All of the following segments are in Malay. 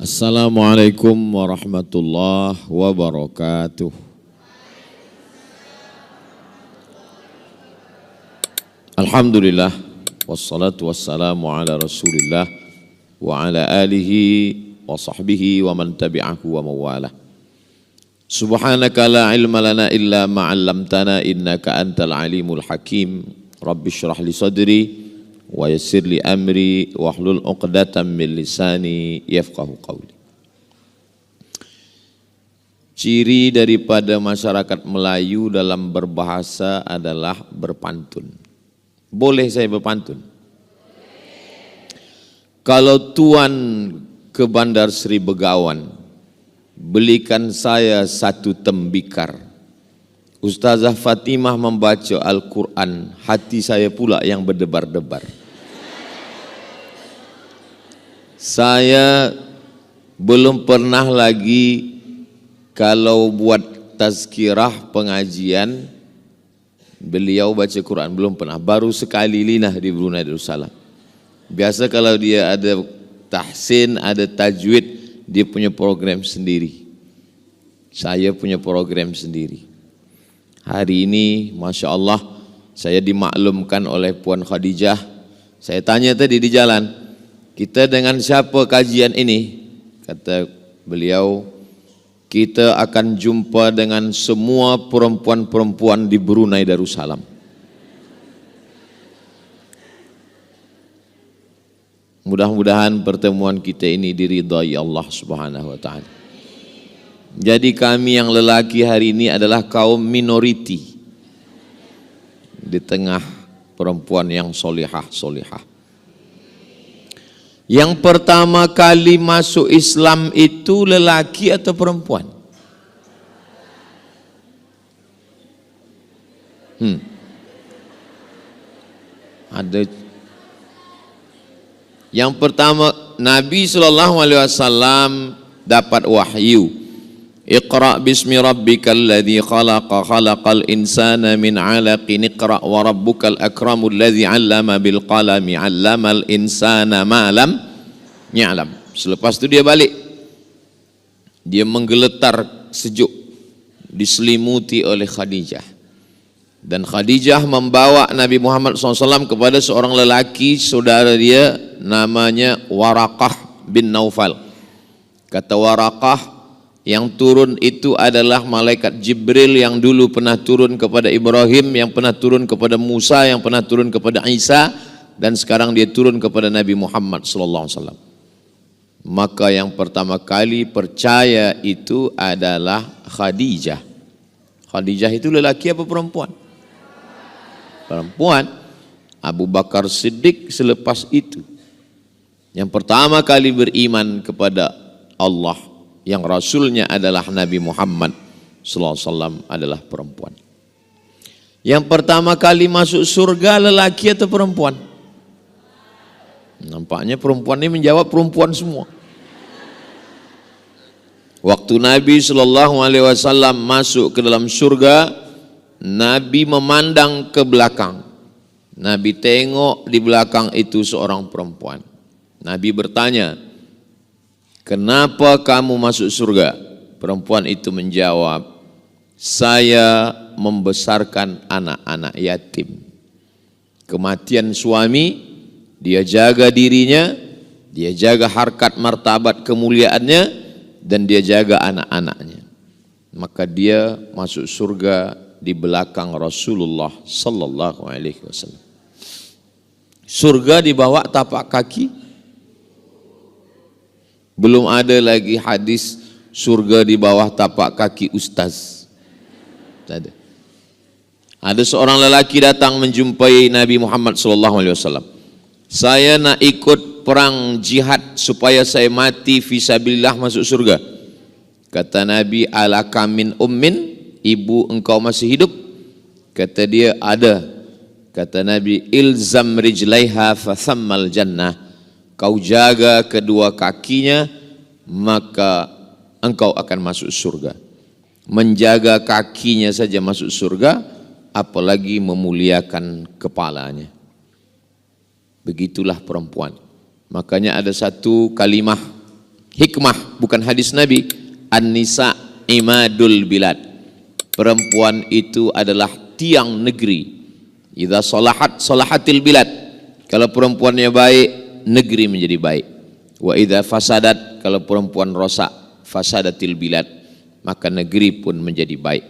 Assalamualaikum warahmatullahi wabarakatuh. Alhamdulillah, wassalatu wassalamu ala rasulillah wa ala alihi wa sahbihi wa man tabi'ahu wa mawalah. Subhanaka la ilma lana illa ma'allamtana innaka antal alimul hakim. Rabbi syrah li sadri wa yassir li amri wa hlul uqdatan min lisani yafqahu qawli. Ciri daripada masyarakat Melayu dalam berbahasa adalah berpantun. Boleh saya berpantun? Kalau tuan ke Bandar Seri Begawan, belikan saya satu tembikar. Ustazah Fatimah membaca Al-Quran, hati saya pula yang berdebar-debar. Saya belum pernah lagi kalau buat tazkirah pengajian beliau baca Quran, belum pernah. Baru sekali linah di Brunei Darussalam. Biasa kalau dia ada tahsin, ada tajwid, dia punya program sendiri. Saya punya program sendiri. Hari ini Masya Allah saya dimaklumkan oleh Puan Khadijah. Saya tanya tadi di jalan, kita dengan siapa kajian ini? Kata beliau, kita akan jumpa dengan semua perempuan-perempuan di Brunei Darussalam. Mudah-mudahan pertemuan kita ini diridai Allah Subhanahu wa Ta'ala. Jadi kami yang lelaki hari ini adalah kaum minoriti di tengah perempuan yang solihah-solihah. Yang pertama kali masuk Islam itu lelaki atau perempuan? Ada. Yang pertama, Nabi SAW dapat wahyu. Iqra bismi rabbikal ladzi khalaqa khalaqal insana min 'alaqin iqra wa rabbukal akramul ladzi 'allama bil qalami 'allamal insana ma lam ya'lam. Selepas itu dia balik. Dia menggeletar sejuk, diselimuti oleh Khadijah. Dan Khadijah membawa Nabi Muhammad SAW kepada seorang lelaki saudara dia namanya Waraqah bin Naufal. Kata Waraqah, yang turun itu adalah malaikat Jibril yang dulu pernah turun kepada Ibrahim, yang pernah turun kepada Musa, yang pernah turun kepada Isa, dan sekarang dia turun kepada Nabi Muhammad SAW. Maka yang pertama kali percaya itu adalah Khadijah. Khadijah itu lelaki apa perempuan? Perempuan. Abu Bakar Siddiq selepas itu. Yang pertama kali beriman kepada Allah, yang Rasulnya adalah Nabi Muhammad SAW adalah perempuan. Yang pertama kali masuk surga lelaki atau perempuan? Nampaknya perempuan ini menjawab perempuan semua. Waktu Nabi SAW masuk ke dalam surga, Nabi memandang ke belakang. Nabi tengok di belakang itu seorang perempuan. Nabi bertanya, kenapa kamu masuk surga? Perempuan itu menjawab, saya membesarkan anak-anak yatim. Kematian suami, dia jaga dirinya, dia jaga harkat martabat kemuliaannya, dan dia jaga anak-anaknya. Maka dia masuk surga di belakang Rasulullah sallallahu alaihi wasallam. Surga di bawah tapak kaki. Belum ada lagi hadis surga di bawah tapak kaki ustaz. Tak ada. Ada seorang lelaki datang menjumpai Nabi Muhammad SAW. Saya nak ikut perang jihad supaya saya mati fisabilillah masuk surga. Kata Nabi, alaka min ummin, ibu engkau masih hidup? Kata dia, ada. Kata Nabi, ilzam rijlaiha fa thammal jannah. Kau jaga kedua kakinya, maka engkau akan masuk surga. Menjaga kakinya saja masuk surga, apalagi memuliakan kepalanya. Begitulah perempuan. Makanya ada satu kalimah Hikmah bukan hadis Nabi. An-nisa imadul bilad. Perempuan itu adalah tiang negeri. Idza salahat salahatil bilad. Kalau perempuannya baik, negeri menjadi baik. Wa idza fasadat, kalau perempuan rosak, fasadatil bilad, maka negeri pun menjadi baik.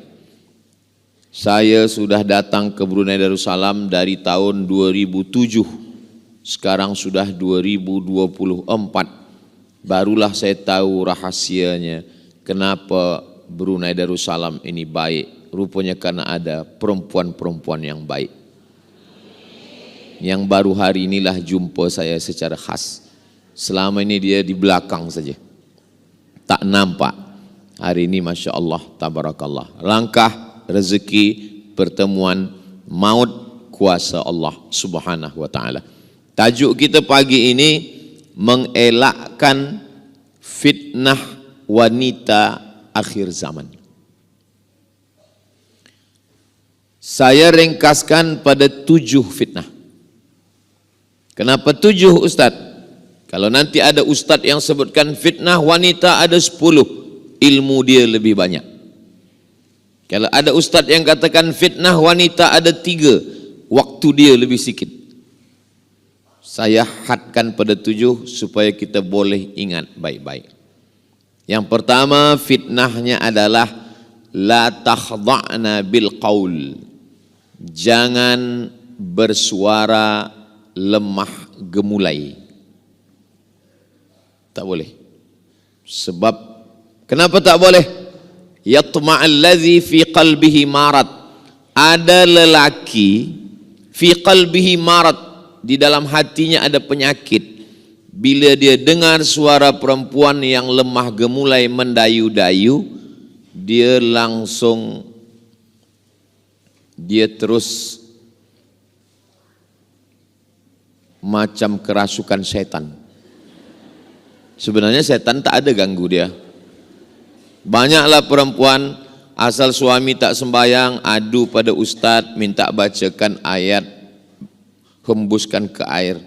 Saya sudah datang ke Brunei Darussalam dari tahun 2007. Sekarang sudah 2024. Barulah saya tahu rahasianya kenapa Brunei Darussalam ini baik. Rupanya karena ada perempuan-perempuan yang baik. Yang baru hari inilah jumpa saya secara khas. Selama ini dia di belakang saja, tak nampak. Hari ini Masya Allah, tabarakallah. Langkah, rezeki, pertemuan, maut, kuasa Allah subhanahu wa ta'ala. Tajuk kita pagi ini, mengelakkan fitnah wanita akhir zaman. Saya ringkaskan pada 7 fitnah. Kenapa 7 Ustaz? Kalau nanti ada Ustaz yang sebutkan fitnah wanita ada 10, ilmu dia lebih banyak. Kalau ada Ustaz yang katakan fitnah wanita ada 3, waktu dia lebih sikit. Saya hadkan pada 7 supaya kita boleh ingat baik-baik. Yang pertama fitnahnya adalah la takhda'na bil qaul. Jangan bersuara lemah gemulai. Tak boleh. Sebab kenapa tak boleh? Yatma'alladzi fi qalbihi marad. Ada lelaki fi qalbihi marad, di dalam hatinya ada penyakit. Bila dia dengar suara perempuan yang lemah gemulai mendayu-dayu, dia terus macam kerasukan setan. Sebenarnya setan tak ada ganggu dia. Banyaklah perempuan asal suami tak sembayang adu pada ustaz, minta bacakan ayat, hembuskan ke air.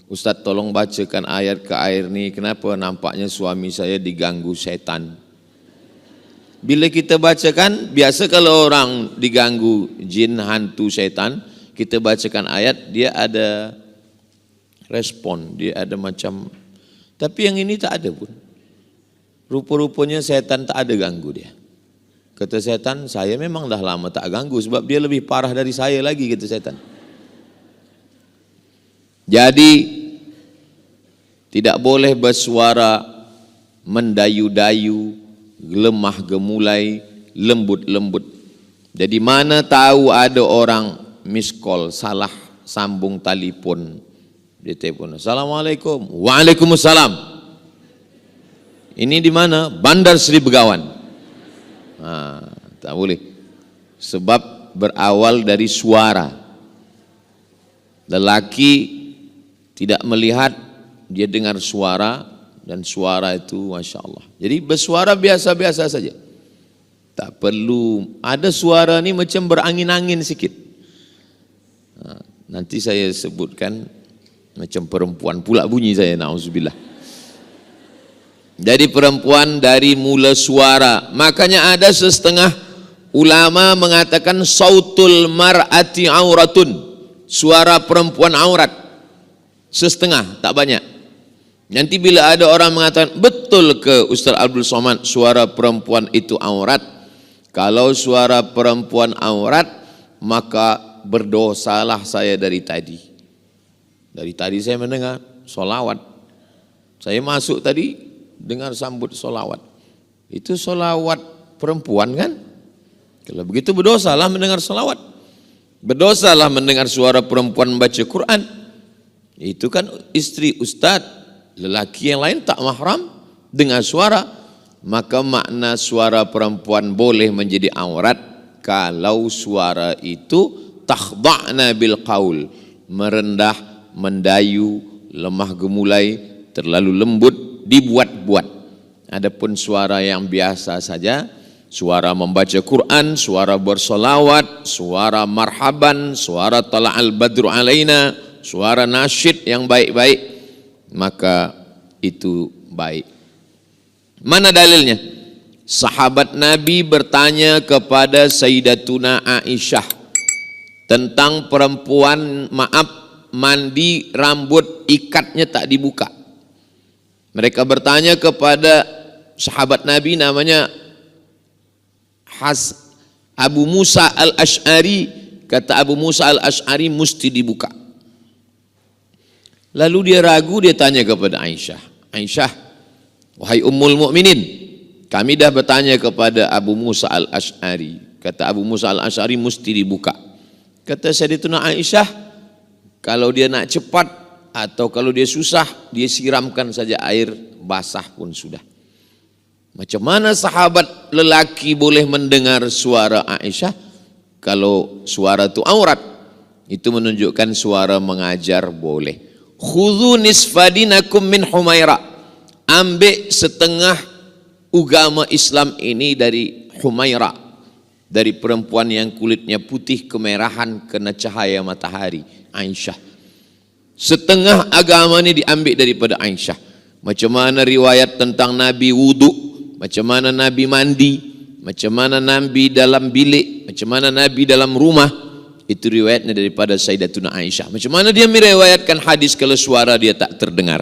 Ustaz tolong bacakan ayat ke air ni, kenapa nampaknya suami saya diganggu setan. Bila kita bacakan, biasa kalau orang diganggu jin, hantu, setan, kita bacakan ayat, dia ada respon, dia ada macam. Tapi yang ini tak ada pun. Rupa-rupanya setan tak ada ganggu dia. Kata setan, saya memang dah lama tak ganggu sebab dia lebih parah dari saya lagi, kata setan. Jadi tidak boleh bersuara mendayu-dayu, lemah gemulai, lembut-lembut. Jadi mana tahu ada orang miss call, salah sambung telefon. Dia telepon, Assalamualaikum. Waalaikumsalam. Ini di mana? Bandar Seri Begawan. Tak boleh. Sebab berawal dari suara. Lelaki tidak melihat, dia dengar suara, dan suara itu Masya Allah. Jadi bersuara biasa-biasa saja. Tak perlu, ada suara ni macam berangin-angin sikit. Nanti saya sebutkan, macam perempuan pula bunyi saya, na'udzubillah. Jadi perempuan dari mula suara. Makanya ada setengah ulama mengatakan sautul mar'ati auratun. Suara perempuan aurat. Setengah, tak banyak. Nanti bila ada orang mengatakan, betul ke Ustaz Abdul Somad suara perempuan itu aurat? Kalau suara perempuan aurat, maka berdosalah saya dari tadi. Dari tadi saya mendengar solawat. Saya masuk tadi dengar sambut solawat. Itu solawat perempuan kan? Kalau begitu berdosalah mendengar solawat. Berdosalah mendengar suara perempuan membaca Quran. Itu kan istri ustaz, lelaki yang lain tak mahram dengar suara. Maka makna suara perempuan boleh menjadi aurat kalau suara itu takhda'na bil qaul, merendah, mendayu, lemah gemulai, terlalu lembut, dibuat-buat. Adapun suara yang biasa saja, suara membaca Quran, suara bersolawat, suara marhaban, suara tala'al badru alaina, suara nasyid yang baik-baik, maka itu baik. Mana dalilnya? Sahabat Nabi bertanya kepada Sayyidatuna Aisyah tentang perempuan, mandi rambut ikatnya tak dibuka. Mereka bertanya kepada sahabat Nabi namanya Abu Musa al-Ash'ari. Kata Abu Musa al-Ash'ari mesti dibuka. Lalu dia ragu, dia tanya kepada Aisyah, Aisyah, wahai Ummul Mukminin, kami dah bertanya kepada Abu Musa al-Ash'ari. Kata Abu Musa al-Ash'ari mesti dibuka. Kata Sayyidatuna Aisyah, kalau dia nak cepat atau kalau dia susah, dia siramkan saja air basah pun sudah. Macam mana sahabat lelaki boleh mendengar suara Aisyah kalau suara itu aurat? Itu menunjukkan suara mengajar boleh. Khudhu nisfadinakum min Humaira. Ambil setengah agama Islam ini dari Humaira, dari perempuan yang kulitnya putih kemerahan kena cahaya matahari, Aisyah. Setengah agama ini diambil daripada Aisyah. Macam mana riwayat tentang Nabi wudu, macam mana Nabi mandi, macam mana Nabi dalam bilik, macam mana Nabi dalam rumah, itu riwayatnya daripada Sayyidatuna Aisyah. Macam mana dia meriwayatkan hadis kalau suara dia tak terdengar?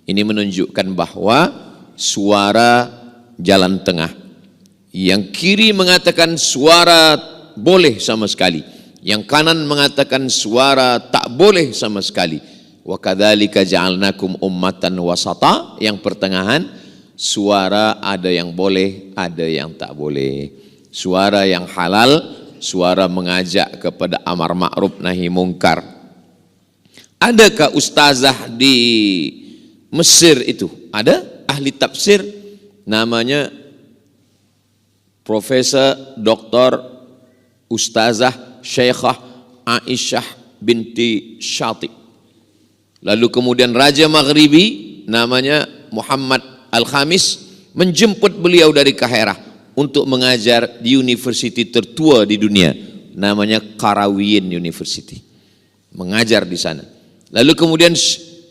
Ini menunjukkan bahwa suara jalan tengah. Yang kiri mengatakan suara boleh sama sekali, yang kanan mengatakan suara tak boleh sama sekali. Wa kadzalika ja'alnakum ummatan wasata, yang pertengahan suara ada yang boleh, ada yang tak boleh. Suara yang halal, suara mengajak kepada amar ma'ruf nahi mungkar. Adakah ustazah di Mesir itu? Ada ahli tafsir namanya Profesor Dr. Ustazah Syekhah Aisyah binti Syatib. Lalu kemudian Raja Maghribi namanya Muhammad Al-Khamis menjemput beliau dari Kaherah untuk mengajar di universiti tertua di dunia, namanya Qarawiyyin University, mengajar di sana. Lalu kemudian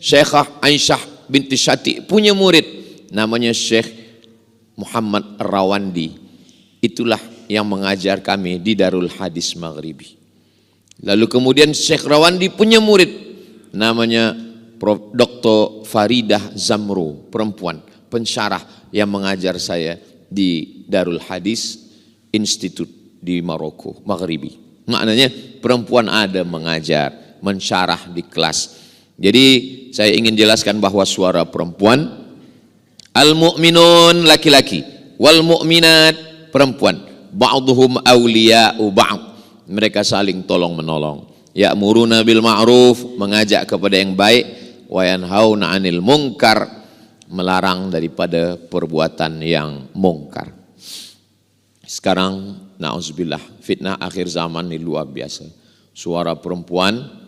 Syekhah Aisyah binti Syati punya murid namanya Syekh Muhammad Rawandi. Itulah yang mengajar kami di Darul Hadis Maghribi. Lalu kemudian Syekh Rawandi punya murid namanya Prof. Dr. Faridah Zamro, perempuan pensyarah yang mengajar saya di Darul Hadis Institute di Maroko, Maghribi. Maknanya perempuan ada mengajar, mensyarah di kelas. Jadi saya ingin jelaskan bahwa suara perempuan, al-mu'minun laki-laki, wal mu'minat perempuan, ba'duhum awliya'u ba'd, mereka saling tolong menolong. Ya'muruna bil ma'ruf, mengajak kepada yang baik, wa yanhauna 'anil munkar, melarang daripada perbuatan yang mungkar. Sekarang na'udzubillah, fitnah akhir zaman ini luar biasa. Suara perempuan,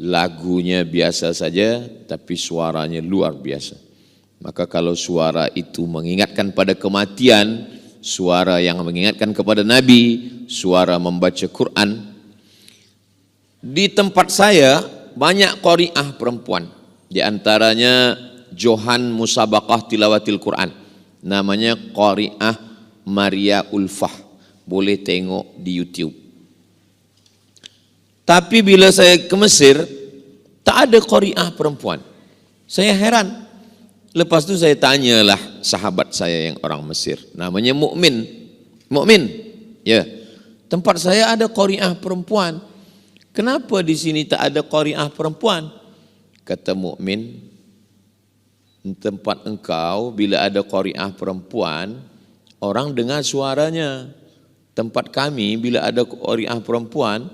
lagunya biasa saja tapi suaranya luar biasa. Maka kalau suara itu mengingatkan pada kematian, suara yang mengingatkan kepada Nabi, suara membaca Quran. Di tempat saya banyak qari'ah perempuan, di antaranya Johan Musabaqah Tilawatil Quran, namanya qari'ah Maria Ulfah, boleh tengok di YouTube. Tapi bila saya ke Mesir, tak ada qari'ah perempuan. Saya heran. Lepas tu saya tanyalah sahabat saya yang orang Mesir, namanya Mukmin. Mukmin, ya. Tempat saya ada qari'ah perempuan. Kenapa di sini tak ada qari'ah perempuan? Kata Mukmin, tempat engkau bila ada qari'ah perempuan, orang dengar suaranya. Tempat kami bila ada qari'ah perempuan,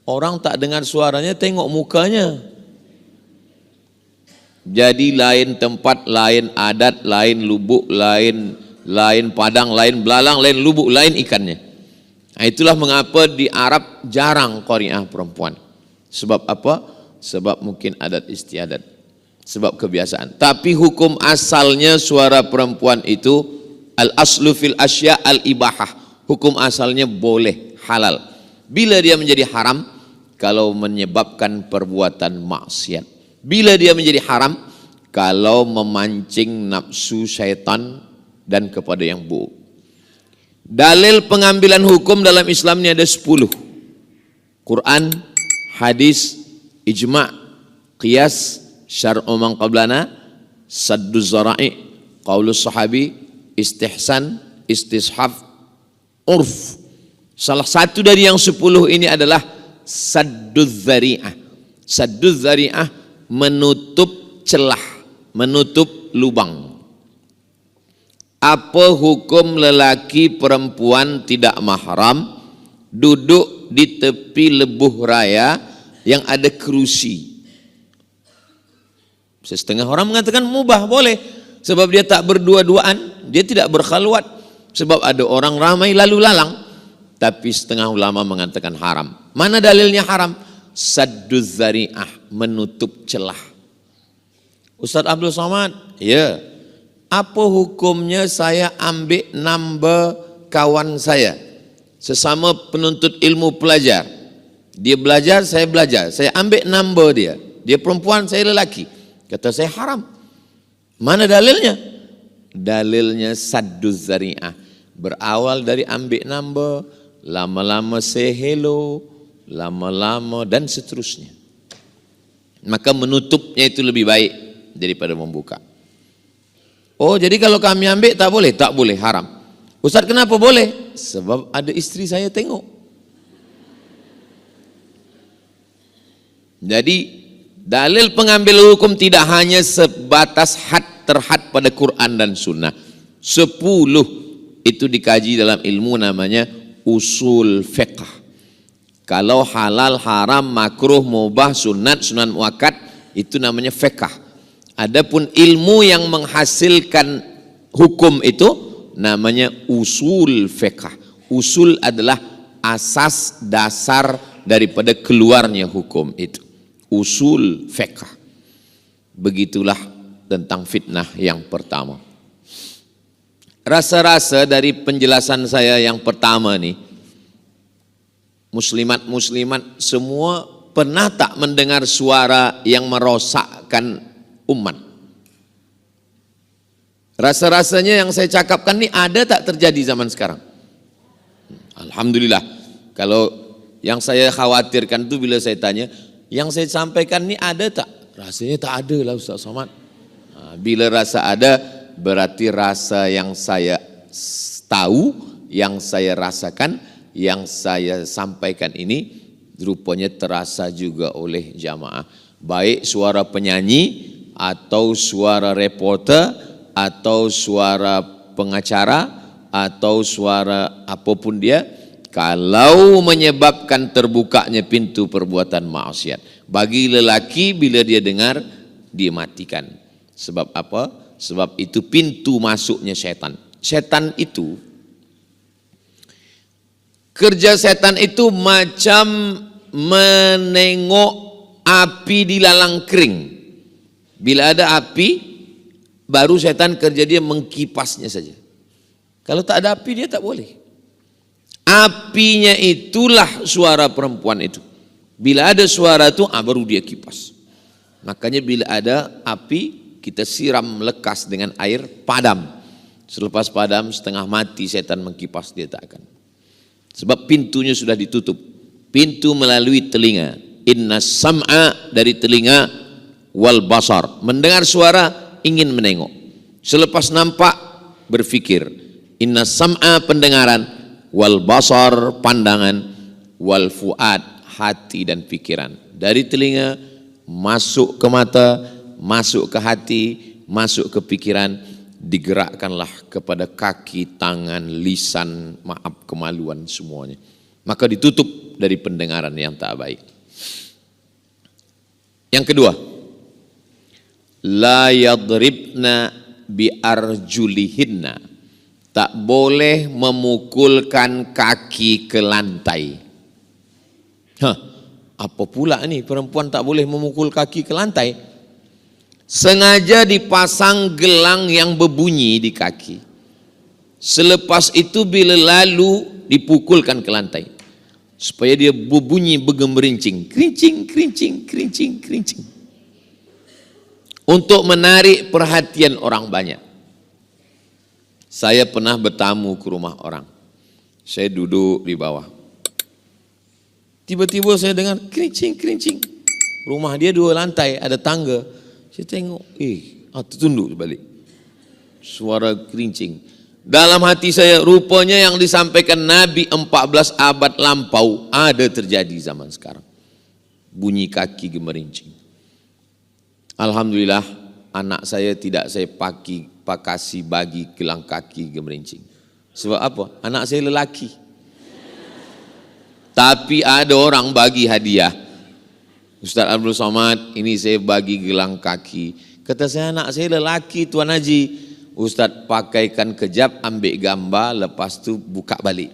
orang tak dengar suaranya, tengok mukanya. Jadi lain tempat, lain adat, lain lubuk, lain padang, lain belalang, lain lubuk, lain ikannya. Nah, itulah mengapa di Arab jarang qari'ah perempuan. Sebab apa? Sebab mungkin adat istiadat, sebab kebiasaan. Tapi hukum asalnya suara perempuan itu al-aslu fil asya al-ibahah. Hukum asalnya boleh, halal. Bila dia menjadi haram, kalau menyebabkan perbuatan maksiat. Bila dia menjadi haram, kalau memancing nafsu syaitan dan kepada yang buruk. Dalil pengambilan hukum dalam Islam ini ada 10. Quran, hadis, ijma', qiyas, syar'u man qablana, sadduz zara'i, qaulus sahabi, istihsan, istishaf, urf. Salah satu dari yang 10 ini adalah sadduz zari'ah. Sadduz zari'ah menutup celah, menutup lubang. Apa hukum lelaki perempuan tidak mahram duduk di tepi lebuh raya yang ada kerusi? Setengah orang mengatakan mubah, boleh, sebab dia tak berdua-duaan, dia tidak berkhalwat, sebab ada orang ramai lalu lalang. Tapi setengah ulama mengatakan haram. Mana dalilnya haram? Sadduz zari'ah, menutup celah. Ustaz Abdul Somad, ya, apa hukumnya saya ambil number kawan saya, sesama penuntut ilmu pelajar? Dia belajar, saya belajar, saya ambil number dia. Dia perempuan, saya lelaki. Kata saya haram. Mana dalilnya? Dalilnya sadduz zari'ah, berawal dari ambil number, lama-lama say hello, lama-lama dan seterusnya. Maka menutupnya itu lebih baik daripada membuka. Oh, jadi kalau kami ambil tak boleh? Tak boleh, haram. Ustaz, kenapa boleh? Sebab ada istri saya tengok. Jadi dalil pengambil hukum tidak hanya sebatas had terhad pada Quran dan Sunnah. 10 itu dikaji dalam ilmu namanya usul fiqh. Kalau halal, haram, makruh, mubah, sunat, sunan muakkad, itu namanya fiqh. Adapun ilmu yang menghasilkan hukum itu namanya usul fiqh. Usul adalah asas dasar daripada keluarnya hukum itu. Usul fiqh. Begitulah tentang fitnah yang pertama. Rasa-rasa dari penjelasan saya yang pertama nih, muslimat-muslimat semua pernah tak mendengar suara yang merosakkan umat? Rasa-rasanya yang saya cakapkan ini ada tak terjadi zaman sekarang? Alhamdulillah. Kalau yang saya khawatirkan itu bila saya tanya, yang saya sampaikan ini ada tak? Rasanya tak ada lah Ustaz Somad. Bila rasa ada, berarti rasa yang saya tahu, yang saya rasakan, yang saya sampaikan ini rupanya terasa juga oleh jamaah. Baik suara penyanyi, atau suara reporter, atau suara pengacara, atau suara apapun dia, kalau menyebabkan terbukanya pintu perbuatan maksiat. Bagi lelaki bila dia dengar, dia matikan. Sebab apa? Sebab itu pintu masuknya setan. Setan itu, kerja setan itu macam menengok api di lalang kering. Bila ada api, baru setan kerja dia mengkipasnya saja. Kalau tak ada api dia tak boleh. Apinya itulah suara perempuan itu. Bila ada suara itu, baru dia kipas. Makanya bila ada api, kita siram lekas dengan air, padam. Selepas padam, setengah mati setan mengkipas, dia tak akan. Sebab pintunya sudah ditutup. Pintu melalui telinga. Inna sam'a dari telinga, wal basar, mendengar suara ingin menengok. Selepas nampak berfikir. Inna sam'a pendengaran, wal basar pandangan, wal fuad hati dan pikiran. Dari telinga masuk ke mata, masuk ke hati, masuk ke pikiran, digerakkanlah kepada kaki, tangan, lisan, maaf, kemaluan semuanya. Maka ditutup dari pendengaran yang tak baik. Yang kedua, la yadribna bi arjulihinna, tak boleh memukulkan kaki ke lantai. Apa pula ni perempuan tak boleh memukul kaki ke lantai? Sengaja dipasang gelang yang berbunyi di kaki. Selepas itu bila lalu dipukulkan ke lantai, supaya dia berbunyi bergemerincing, kerincing, kerincing, kerincing, kerincing, untuk menarik perhatian orang banyak. Saya pernah bertamu ke rumah orang. Saya duduk di bawah. Tiba-tiba saya dengar kerincing. Rumah dia 2 lantai, ada tangga. Saya tengok, tertunduk balik. Suara kerincing. Dalam hati saya, rupanya yang disampaikan Nabi 14 abad lampau ada terjadi zaman sekarang. Bunyi kaki gemerincing. Alhamdulillah, anak saya tidak saya pakasi bagi gelang kaki gemerincing. Sebab apa? Anak saya lelaki. Tapi ada orang bagi hadiah. Ustaz Abdul Somad, ini saya bagi gelang kaki. Kata saya, anak saya lelaki Tuan Haji. Ustaz pakaikan kejap, ambil gambar, lepas tu buka balik.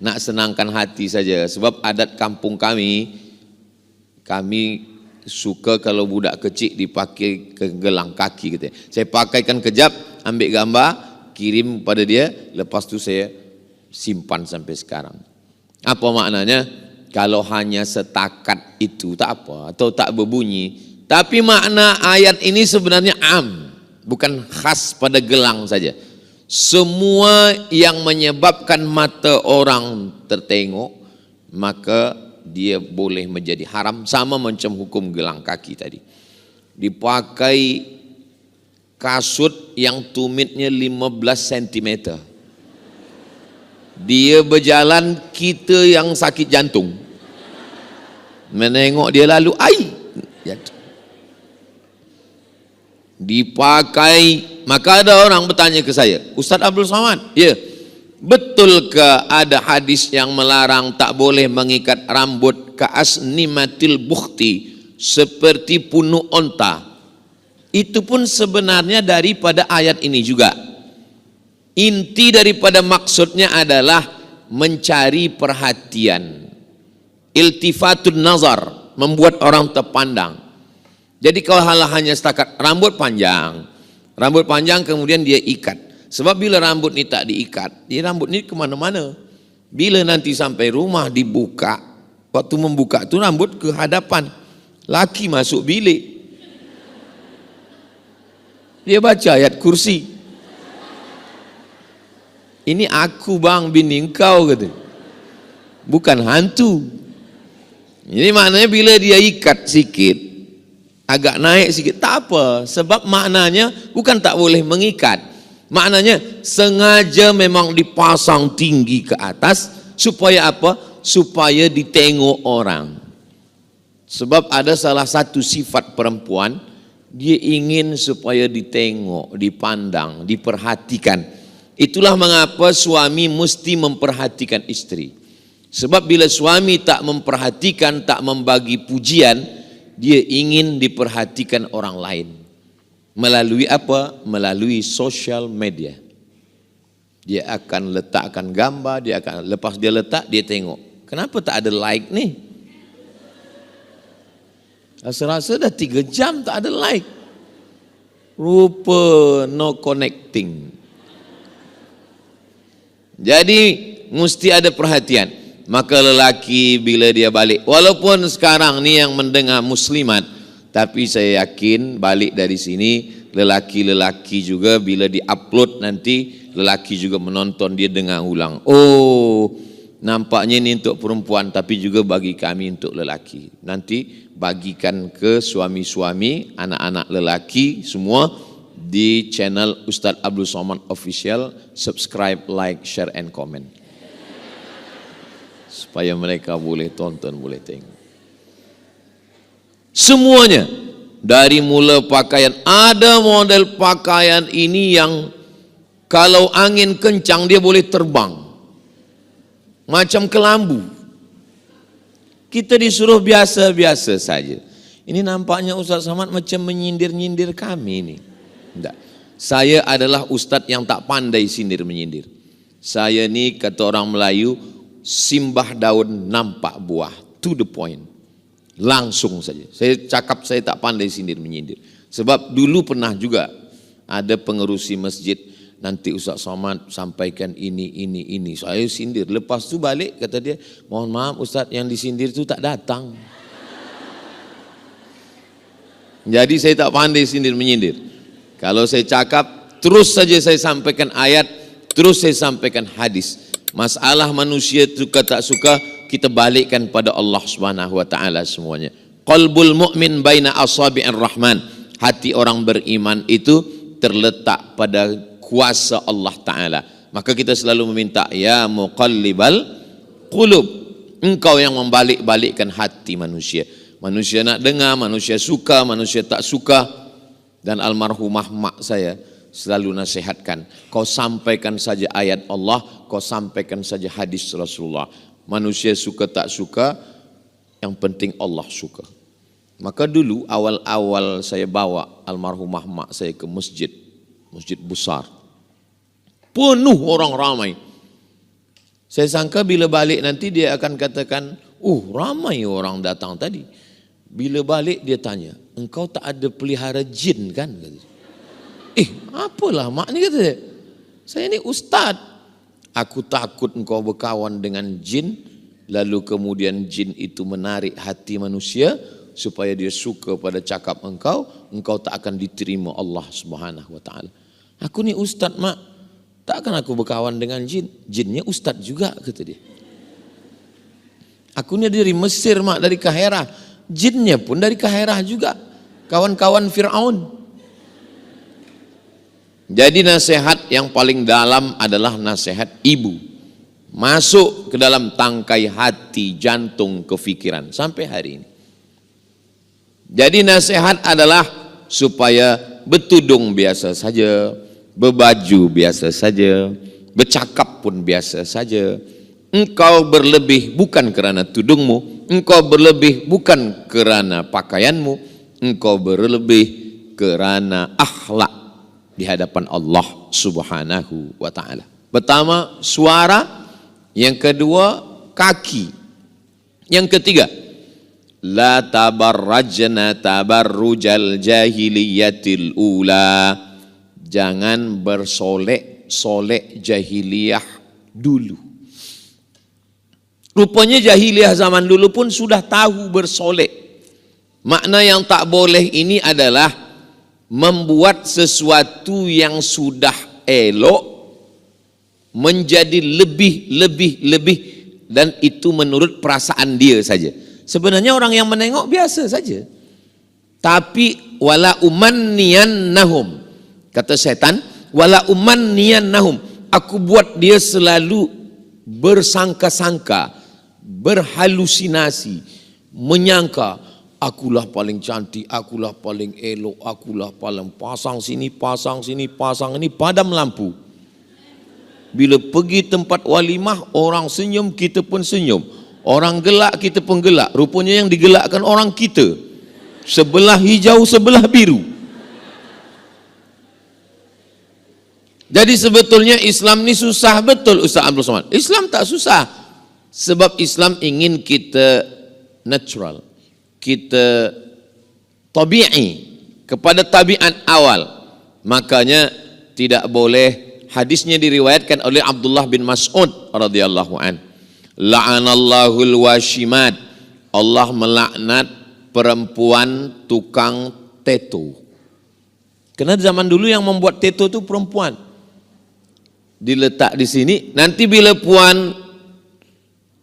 Nak senangkan hati saja. Sebab adat kampung kami suka kalau budak kecil dipakai ke gelang kaki. Katanya. Saya pakaikan kejap, ambil gambar, kirim pada dia, lepas tu saya simpan sampai sekarang. Apa maknanya? Kalau hanya setakat itu tak apa, atau tak berbunyi. Tapi makna ayat ini sebenarnya bukan khas pada gelang saja. Semua yang menyebabkan mata orang tertengok, maka dia boleh menjadi haram, sama macam hukum gelang kaki tadi. Dipakai kasut yang tumitnya 15 cm. Dia berjalan, kita yang sakit jantung. Menengok dia lalu, dipakai. Maka ada orang bertanya ke saya, Ustaz Abdul Somad, ya, betul ke ada hadis yang melarang tak boleh mengikat rambut ke asnimatil bukhti, seperti punuk onta? Itu pun sebenarnya daripada ayat ini juga. Inti daripada maksudnya adalah mencari perhatian, iltifatun nazar, membuat orang terpandang. Jadi kalau hanya setakat rambut panjang kemudian dia ikat. Sebab bila rambut ni tak diikat, rambut ni kemana-mana. Bila nanti sampai rumah dibuka, waktu membuka tu rambut ke hadapan, laki masuk bilik, dia baca ayat kursi. Ini aku bang, bini engkau, kata. Bukan hantu. Ini maknanya bila dia ikat sikit, agak naik sikit, tak apa. Sebab maknanya bukan tak boleh mengikat. Maknanya sengaja memang dipasang tinggi ke atas. Supaya apa? Supaya ditengok orang. Sebab ada salah satu sifat perempuan, dia ingin supaya ditengok, dipandang, diperhatikan. Itulah mengapa suami mesti memperhatikan istri. Sebab bila suami tak memperhatikan, tak membagi pujian, dia ingin diperhatikan orang lain. Melalui apa? Melalui social media. Dia akan letakkan gambar, lepas dia letak, dia tengok. Kenapa tak ada like nih? Rasa-rasa dah 3 jam tak ada like. Rupa no connecting. Jadi mesti ada perhatian. Maka lelaki bila dia balik, walaupun sekarang ni yang mendengar muslimat, tapi saya yakin balik dari sini lelaki-lelaki juga bila di-upload nanti, lelaki juga menonton, dia dengar ulang. Oh, nampaknya ini untuk perempuan, tapi juga bagi kami untuk lelaki. Nanti bagikan ke suami-suami, anak-anak lelaki semua di channel Ustaz Abdul Somad Official. Subscribe, like, share and comment, supaya mereka boleh tonton, boleh tengok. Semuanya, dari mula pakaian, ada model pakaian ini yang kalau angin kencang dia boleh terbang macam kelambu. Kita disuruh biasa-biasa saja. Ini nampaknya Ustaz Somad macam menyindir-nyindir kami ini. Tidak. Saya adalah ustaz yang tak pandai sindir menyindir. Saya ni kata orang Melayu, simbah daun nampak buah, to the point. Langsung saja. Saya cakap saya tak pandai sindir menyindir. Sebab dulu pernah juga ada pengerusi masjid, nanti Ustaz Somad sampaikan ini. Saya sindir. Lepas tu balik kata dia, mohon maaf Ustaz, yang disindir tu tak datang. Jadi saya tak pandai sindir menyindir. Kalau saya cakap terus saja saya sampaikan ayat, terus saya sampaikan hadis. Masalah manusia suka tak suka, kita balikkan pada Allah Subhanahu wa taala semuanya. Qalbul mu'min baina asabi'ir rahman. Hati orang beriman itu terletak pada kuasa Allah taala. Maka kita selalu meminta, ya muqallibal qulub, engkau yang membalik-balikkan hati manusia. Manusia nak dengar, manusia suka, manusia tak suka. Dan almarhumah mak saya selalu nasihatkan, kau sampaikan saja ayat Allah, kau sampaikan saja hadis Rasulullah. Manusia suka tak suka, yang penting Allah suka. Maka dulu awal-awal saya bawa almarhumah mak saya ke masjid, masjid besar, penuh orang ramai. Saya sangka bila balik nanti dia akan katakan, ramai orang datang tadi. Bila balik dia tanya, engkau tak ada pelihara jin kan? Apalah mak ni, kata dia. Saya ni ustaz. Aku takut engkau berkawan dengan jin, lalu kemudian jin itu menarik hati manusia supaya dia suka pada cakap engkau tak akan diterima Allah Subhanahu wa taala. Aku ni ustaz mak, takkan aku berkawan dengan jin? Jinnya ustaz juga, kata dia. Aku ni dari Mesir mak, dari Kahirah. Jinnya pun dari Kahirah juga, kawan-kawan Fir'aun. Jadi nasihat yang paling dalam adalah nasihat ibu. Masuk ke dalam tangkai hati, jantung, kefikiran sampai hari ini. Jadi nasihat adalah supaya bertudung biasa saja, berbaju biasa saja, bercakap pun biasa saja. Engkau berlebih bukan kerana tudungmu, engkau berlebih bukan kerana pakaianmu, engkau berlebih kerana akhlak di hadapan Allah Subhanahu wa taala. Pertama, suara, yang kedua, kaki. Yang ketiga, la tabarrajna tabarrujal jahiliyatil ula. Jangan bersolek-solek jahiliyah dulu. Rupanya jahiliyah zaman dulu pun sudah tahu bersolek. Makna yang tak boleh ini adalah membuat sesuatu yang sudah elok menjadi lebih dan itu menurut perasaan dia saja. Sebenarnya orang yang menengok biasa saja. Tapi wala umanniyannahum, kata setan, wala umanniyannahum, aku buat dia selalu bersangka-sangka, berhalusinasi, menyangka akulah paling cantik, akulah paling elok, akulah paling pasang sini, pasang sini, pasang ini, padam lampu. Bila pergi tempat walimah, orang senyum, kita pun senyum. Orang gelak, kita pun gelak. Rupanya yang digelakkan orang kita. Sebelah hijau, sebelah biru. Jadi sebetulnya Islam ni susah betul, Ustaz Abdul Somad. Islam tak susah. Sebab Islam ingin kita natural, kita tabi'i, kepada tabiat awal. Makanya tidak boleh, hadisnya diriwayatkan oleh Abdullah bin Mas'ud radhiyallahu an. La'anallahul washimat. Allah melaknat perempuan tukang tato. Karena zaman dulu yang membuat tato itu perempuan. Diletak di sini. Nanti bila puan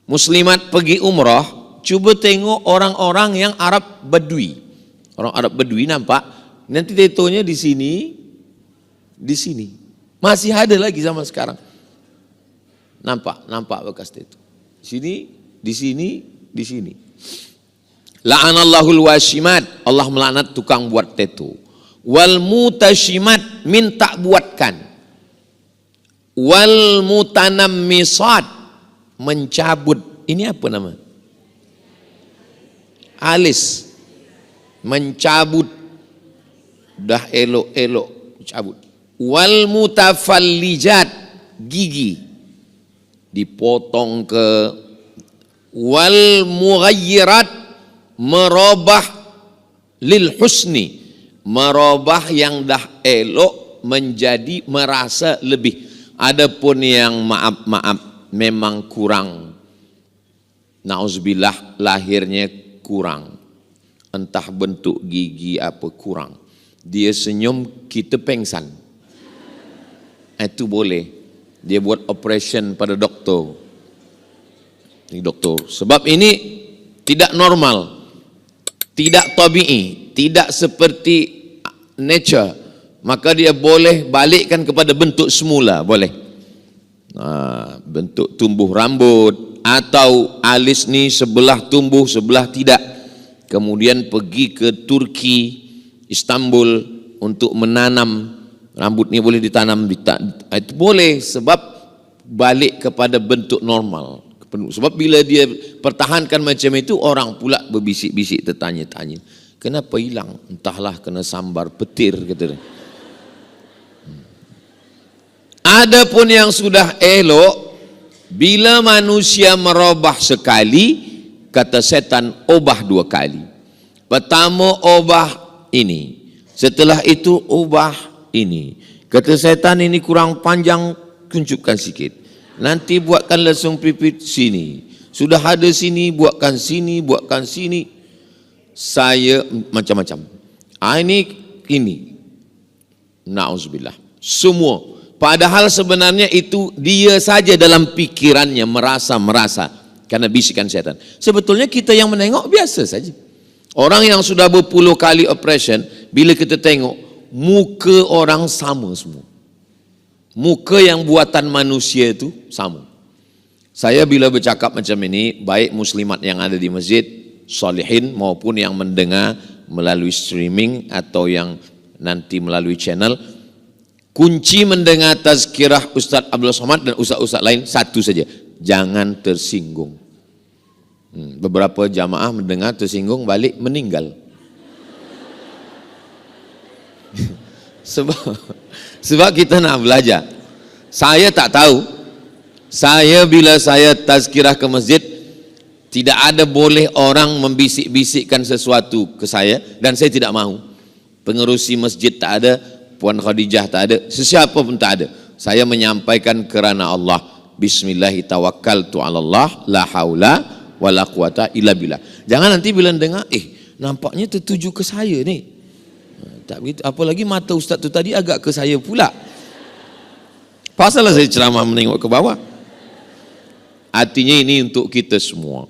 muslimat pergi umrah, cuba tengok orang-orang yang Arab Badui. Orang Arab Badui nampak, nanti tatonya di sini, di sini. Masih ada lagi zaman sekarang. Nampak bekas tato. Sini, di sini, di sini. La'anallahul washimat. Allah melaknat tukang buat tato. Wal mutashimat, minta buatkan. Wal mutanammisat, mencabut. Ini apa nama? Alis. Mencabut. Dah elok-elok, cabut. Wal mutafallijat, gigi. Dipotong ke. Wal mughayyirat, merubah lil husni. Merubah yang dah elok menjadi merasa lebih. Adapun yang maaf memang kurang, nauzubillah, lahirnya kurang, entah bentuk gigi apa kurang, dia senyum kita pengsan. itu boleh. Dia buat operation pada doktor. Ini doktor. Sebab ini tidak normal, tidak tabi'i, tidak seperti nature. Maka dia boleh balikkan kepada bentuk semula, boleh. Bentuk tumbuh rambut atau alis ni sebelah tumbuh, sebelah tidak. Kemudian pergi ke Turki, Istanbul untuk menanam rambut ni, boleh ditanam, itu boleh, sebab balik kepada bentuk normal. Sebab bila dia pertahankan macam itu, orang pula berbisik-bisik, tertanya-tanya, kenapa hilang? Entahlah, kena sambar petir, kata dia. Adapun yang sudah elok, bila manusia merubah sekali, kata setan, ubah 2 kali. Pertama ubah ini, setelah itu ubah ini. Kata setan, ini kurang panjang, kunjukkan sikit. Nanti buatkan lesung pipit sini. Sudah ada sini, buatkan sini, buatkan sini. Saya macam-macam. Ini. Na'udzubillah. Semua. Padahal sebenarnya itu dia saja dalam pikirannya merasa karena bisikan setan. Sebetulnya kita yang menengok biasa saja. Orang yang sudah berpuluh kali operation, bila kita tengok, muka orang sama semua. Muka yang buatan manusia itu sama. Saya bila bercakap macam ini, baik muslimat yang ada di masjid, salihin, maupun yang mendengar melalui streaming atau yang nanti melalui channel, kunci mendengar tazkirah Ustaz Abdul Somad dan ustaz-ustaz lain satu saja, jangan tersinggung. Beberapa jamaah mendengar tersinggung, balik meninggal. Sebab kita nak belajar. Saya tak tahu. Bila saya tazkirah ke masjid, tidak ada boleh orang membisik-bisikkan sesuatu ke saya, dan saya tidak mahu. Pengerusi masjid tak ada, Puan Khadijah tak ada, sesiapa pun tak ada. Saya menyampaikan kerana Allah. Bismillahi tawakkaltu 'ala Allah, la haula wala quwata illa billah. Jangan nanti bila dengar, nampaknya tertuju ke saya ni. Tak begitu. Apalagi mata ustaz tu tadi agak ke saya pula. Pasalah saya ceramah menengok ke bawah. Artinya ini untuk kita semua.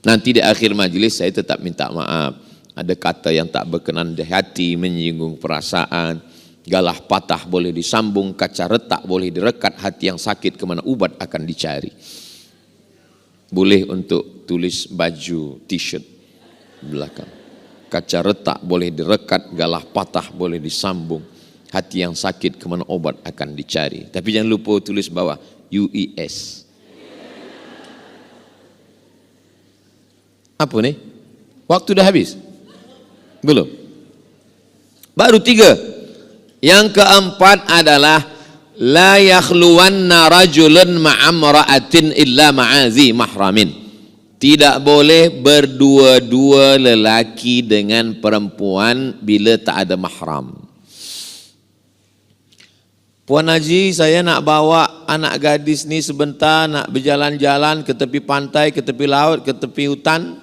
Nanti di akhir majlis saya tetap minta maaf. Ada kata yang tak berkenan di hati, menyinggung perasaan. Galah patah boleh disambung, kaca retak boleh direkat, hati yang sakit kemana ubat akan dicari. Boleh untuk tulis baju t-shirt belakang. Kaca retak boleh direkat, galah patah boleh disambung, hati yang sakit kemana obat akan dicari. Tapi jangan lupa tulis bawah UES. Apa ni? Waktu dah habis? Belum? Baru 3. Yang keempat adalah la yakhluwanna rajulun ma'amra'atin illa ma'azi mahramin. Tidak boleh berdua-dua lelaki dengan perempuan bila tak ada mahram. Puan Haji, saya nak bawa anak gadis ni sebentar, nak berjalan-jalan ke tepi pantai, ke tepi laut, ke tepi hutan.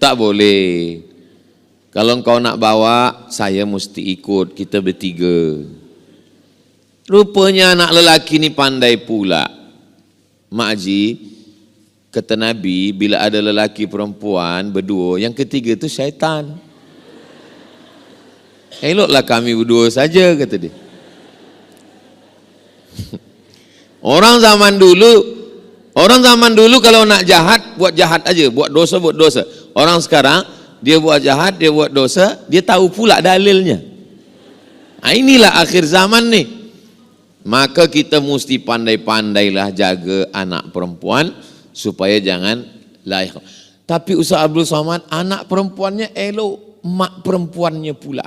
Tak boleh. Kalau engkau nak bawa, saya mesti ikut, kita bertiga. Rupanya anak lelaki ni pandai pula. Mak Haji, kata Nabi, bila ada lelaki perempuan berdua, yang ketiga tu syaitan. Eloklah kami berdua saja, kata dia. Orang zaman dulu kalau nak jahat, buat jahat aja, buat dosa, buat dosa. Orang sekarang, dia buat jahat, dia buat dosa, dia tahu pula dalilnya. Inilah akhir zaman ni. Maka kita mesti pandai-pandailah jaga anak perempuan supaya jangan layak. Tapi Ustaz Abdul Somad, anak perempuannya elok, mak perempuannya pula.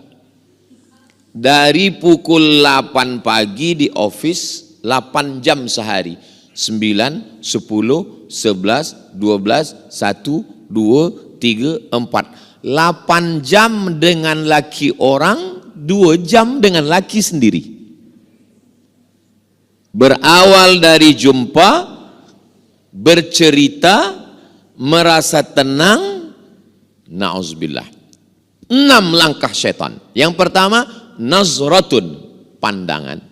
Dari pukul 8 pagi di office, 8 jam sehari. 9, 10, 11, 12, 1, 2, 3, 4. 8 jam dengan laki orang, 2 jam dengan laki sendiri. Berawal dari jumpa, bercerita, merasa tenang, na'udzubillah. 6 langkah syaitan. Yang pertama, nazratun, pandangan.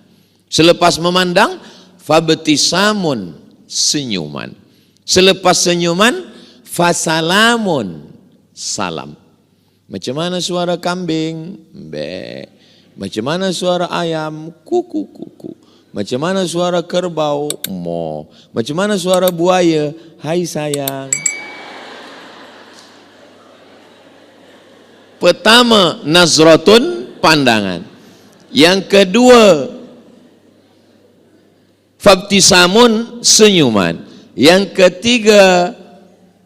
Selepas memandang, fabtisamun, senyuman. Selepas senyuman, fasalamun, salam. Macam mana suara kambing? Be. Macam mana suara ayam? Kuku kuku. Macam mana suara kerbau? Mo. Macam mana suara buaya? Hai sayang. Pertama, nazratun, pandangan. Yang kedua, fabtisamun, senyuman. Yang ketiga,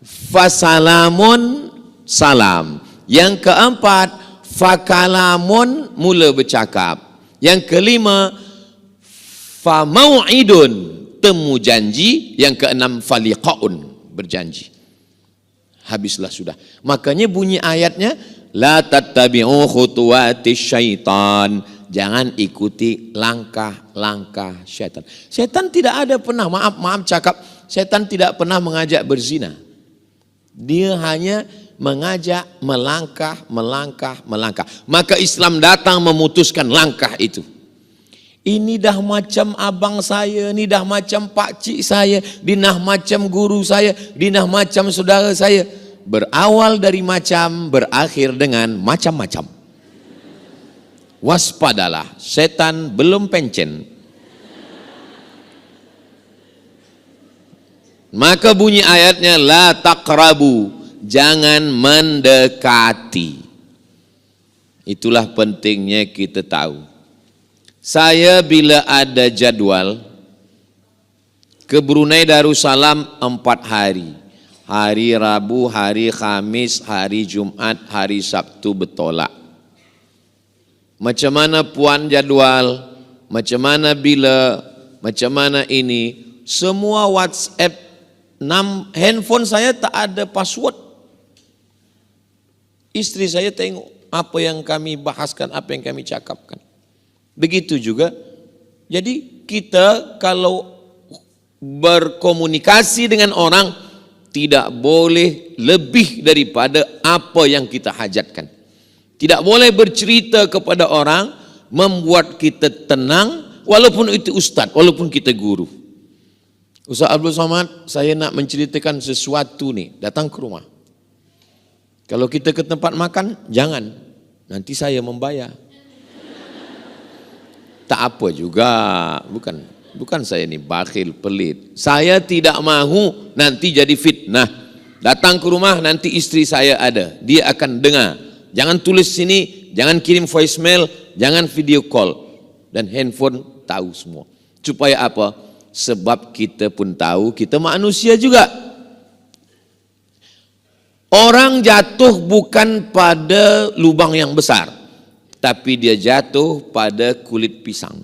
fasalamun, salam. Yang keempat, fakalamun, mula bercakap. Yang kelima, famau'idun, temu janji. Yang keenam, faliqaun, berjanji. Habislah sudah. Makanya bunyi ayatnya, la tattabi'u khutuwatis syaitan. Jangan ikuti langkah-langkah syaitan. Syaitan tidak ada pernah, maaf cakap, syaitan tidak pernah mengajak berzina. Dia hanya mengajak melangkah. Maka Islam datang memutuskan langkah itu. Ini dah macam abang saya, ini dah macam pakcik saya, ini dah macam guru saya, ini dah macam saudara saya. Berawal dari macam, berakhir dengan macam-macam. Waspadalah, setan belum pencen. Maka bunyi ayatnya, la taqrabu, jangan mendekati. Itulah pentingnya kita tahu. Saya bila ada jadwal ke Brunei Darussalam 4 hari. Hari Rabu, hari Khamis, hari Jumat, hari Sabtu bertolak. Macam mana puan jadwal, macam mana bila, macam mana ini, semua WhatsApp, handphone saya tak ada password. Istri saya tengok apa yang kami bahaskan, apa yang kami cakapkan. Begitu juga. Jadi kita kalau berkomunikasi dengan orang, tidak boleh lebih daripada apa yang kita hajatkan. Tidak boleh bercerita kepada orang membuat kita tenang, walaupun itu ustaz, walaupun kita guru. Ustaz Abdul Somad, saya nak menceritakan sesuatu nih, datang ke rumah. Kalau kita ke tempat makan, jangan, nanti saya membayar. Tak apa juga, bukan saya ni bakhil, pelit. Saya tidak mahu nanti jadi fitnah. Datang ke rumah, nanti istri saya ada, dia akan dengar. Jangan tulis sini, jangan kirim voicemail, jangan video call. Dan handphone tahu semua. Supaya apa? Sebab kita pun tahu, kita manusia juga. Orang jatuh bukan pada lubang yang besar, tapi dia jatuh pada kulit pisang.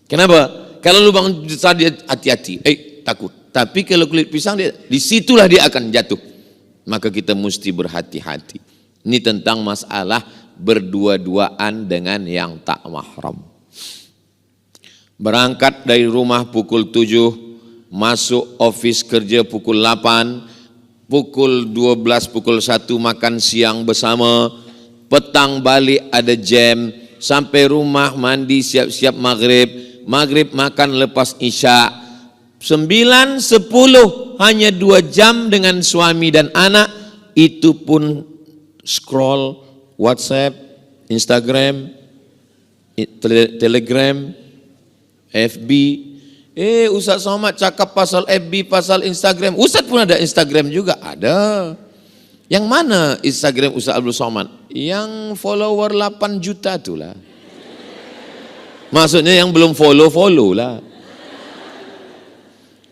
Kenapa? Kalau lubang besar dia hati-hati, takut. Tapi kalau kulit pisang, dia disitulah dia akan jatuh. Maka kita mesti berhati-hati. Ini tentang masalah berdua-duaan dengan yang tak mahram. Berangkat dari rumah pukul 7, masuk office kerja pukul 8, pukul 12, pukul 1 makan siang bersama, petang balik ada jam, sampai rumah mandi siap-siap maghrib, maghrib makan lepas isya, 9, 10 hanya 2 jam dengan suami dan anak, itu pun scroll WhatsApp, Instagram, Telegram, FB. Ustaz Somad cakap pasal FB, pasal Instagram. Ustaz pun ada Instagram juga, ada. Yang mana Instagram Ustaz Abdul Somad? Yang follower 8 juta itulah. Maksudnya yang belum follow lah.